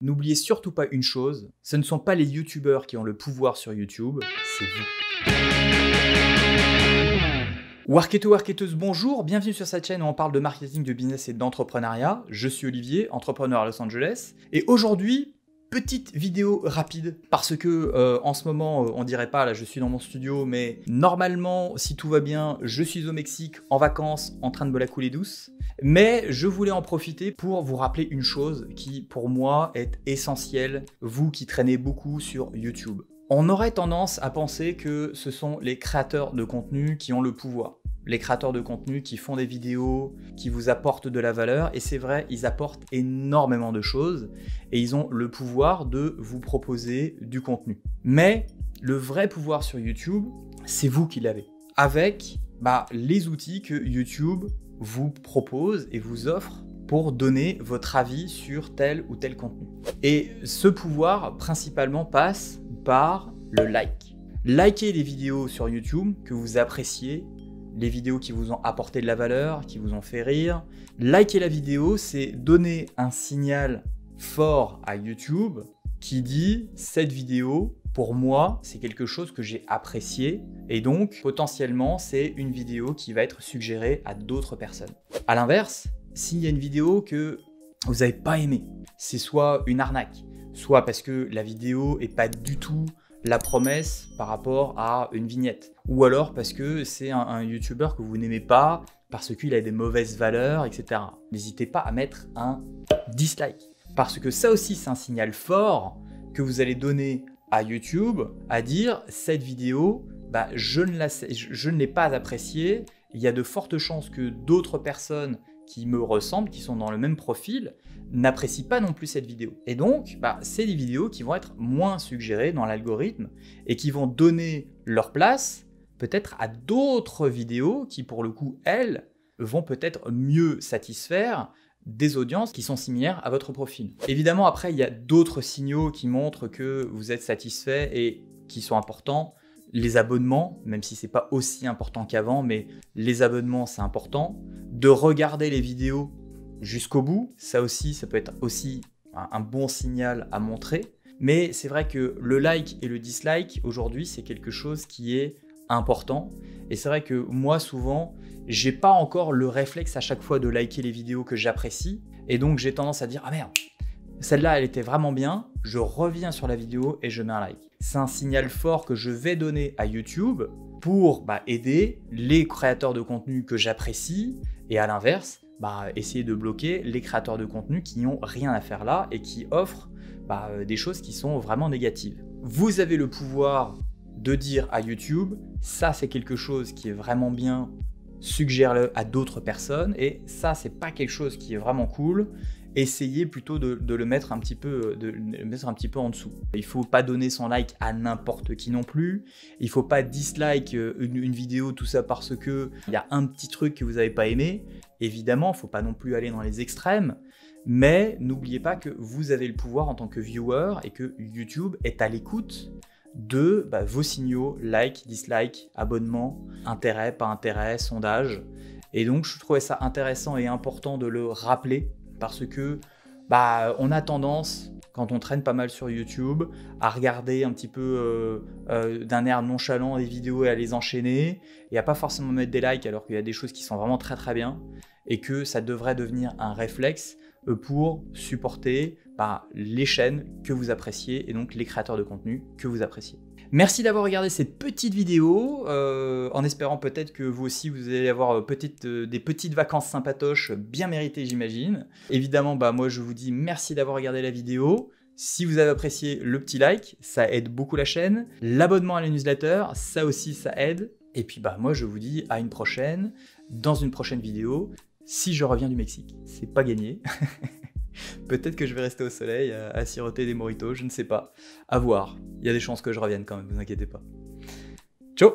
N'oubliez surtout pas une chose, ce ne sont pas les youtubeurs qui ont le pouvoir sur YouTube, c'est vous. Warketo, warketeuse, bonjour, bienvenue sur cette chaîne où on parle de marketing, de business et d'entrepreneuriat. Je suis Olivier, entrepreneur à Los Angeles, et aujourd'hui, petite vidéo rapide, parce que en ce moment, on dirait pas, là je suis dans mon studio, mais normalement, si tout va bien, je suis au Mexique, en vacances, en train de me la couler douce. Mais je voulais en profiter pour vous rappeler une chose qui, pour moi, est essentielle, vous qui traînez beaucoup sur YouTube. On aurait tendance à penser que ce sont les créateurs de contenu qui ont le pouvoir. Les créateurs de contenu qui font des vidéos, qui vous apportent de la valeur, et c'est vrai, ils apportent énormément de choses, et ils ont le pouvoir de vous proposer du contenu. Mais le vrai pouvoir sur YouTube, c'est vous qui l'avez. Avec les outils que YouTube vous propose et vous offre pour donner votre avis sur tel ou tel contenu. Et ce pouvoir, principalement, passe par le like. Likez les vidéos sur YouTube que vous appréciez, les vidéos qui vous ont apporté de la valeur, qui vous ont fait rire. Liker la vidéo, c'est donner un signal fort à YouTube qui dit « cette vidéo, pour moi, c'est quelque chose que j'ai apprécié et donc potentiellement, c'est une vidéo qui va être suggérée à d'autres personnes. » À l'inverse, s'il y a une vidéo que vous n'avez pas aimée, c'est soit une arnaque, soit parce que la vidéo n'est pas du tout la promesse par rapport à une vignette, ou alors parce que c'est un YouTuber que vous n'aimez pas, parce qu'il a des mauvaises valeurs, etc. N'hésitez pas à mettre un dislike, parce que ça aussi c'est un signal fort que vous allez donner à YouTube, à dire cette vidéo, je ne l'ai pas appréciée, il y a de fortes chances que d'autres personnes qui me ressemblent, qui sont dans le même profil, n'apprécient pas non plus cette vidéo. Et donc, c'est des vidéos qui vont être moins suggérées dans l'algorithme et qui vont donner leur place peut-être à d'autres vidéos qui, pour le coup, elles, vont peut-être mieux satisfaire des audiences qui sont similaires à votre profil. Évidemment, après, il y a d'autres signaux qui montrent que vous êtes satisfait et qui sont importants. Les abonnements, même si c'est pas aussi important qu'avant, mais les abonnements, c'est important. De regarder les vidéos jusqu'au bout, ça aussi, ça peut être aussi un bon signal à montrer. Mais c'est vrai que le like et le dislike, aujourd'hui, c'est quelque chose qui est important. Et c'est vrai que moi, souvent, j'ai pas encore le réflexe à chaque fois de liker les vidéos que j'apprécie. Et donc, j'ai tendance à dire « Ah merde, celle-là, elle était vraiment bien, je reviens sur la vidéo et je mets un like. » C'est un signal fort que je vais donner à YouTube pour aider les créateurs de contenu que j'apprécie et à l'inverse, essayer de bloquer les créateurs de contenu qui n'ont rien à faire là et qui offrent des choses qui sont vraiment négatives. Vous avez le pouvoir de dire à YouTube, ça c'est quelque chose qui est vraiment bien, suggère-le à d'autres personnes et ça c'est pas quelque chose qui est vraiment cool. Essayez plutôt de le mettre un petit peu, en dessous. Il ne faut pas donner son like à n'importe qui non plus. Il ne faut pas dislike une vidéo, tout ça parce qu'il y a un petit truc que vous n'avez pas aimé. Évidemment, il ne faut pas non plus aller dans les extrêmes. Mais n'oubliez pas que vous avez le pouvoir en tant que viewer et que YouTube est à l'écoute de vos signaux, like, dislike, abonnement, intérêt, pas intérêt, sondage. Et donc, je trouvais ça intéressant et important de le rappeler. Parce que on a tendance, quand on traîne pas mal sur YouTube, à regarder un petit peu d'un air nonchalant les vidéos et à les enchaîner, et à pas forcément mettre des likes alors qu'il y a des choses qui sont vraiment très très bien, et que ça devrait devenir un réflexe pour supporter les chaînes que vous appréciez, et donc les créateurs de contenu que vous appréciez. Merci d'avoir regardé cette petite vidéo, en espérant peut-être que vous aussi vous allez avoir des petites vacances sympatoches bien méritées, j'imagine. Évidemment, moi je vous dis merci d'avoir regardé la vidéo. Si vous avez apprécié, le petit like, ça aide beaucoup la chaîne. L'abonnement à la newsletter, ça aussi ça aide. Et puis moi je vous dis à une prochaine, dans une prochaine vidéo, si je reviens du Mexique. C'est pas gagné. Peut-être que je vais rester au soleil à siroter des mojitos, je ne sais pas. À voir. Il y a des chances que je revienne quand même, vous inquiétez pas. Ciao!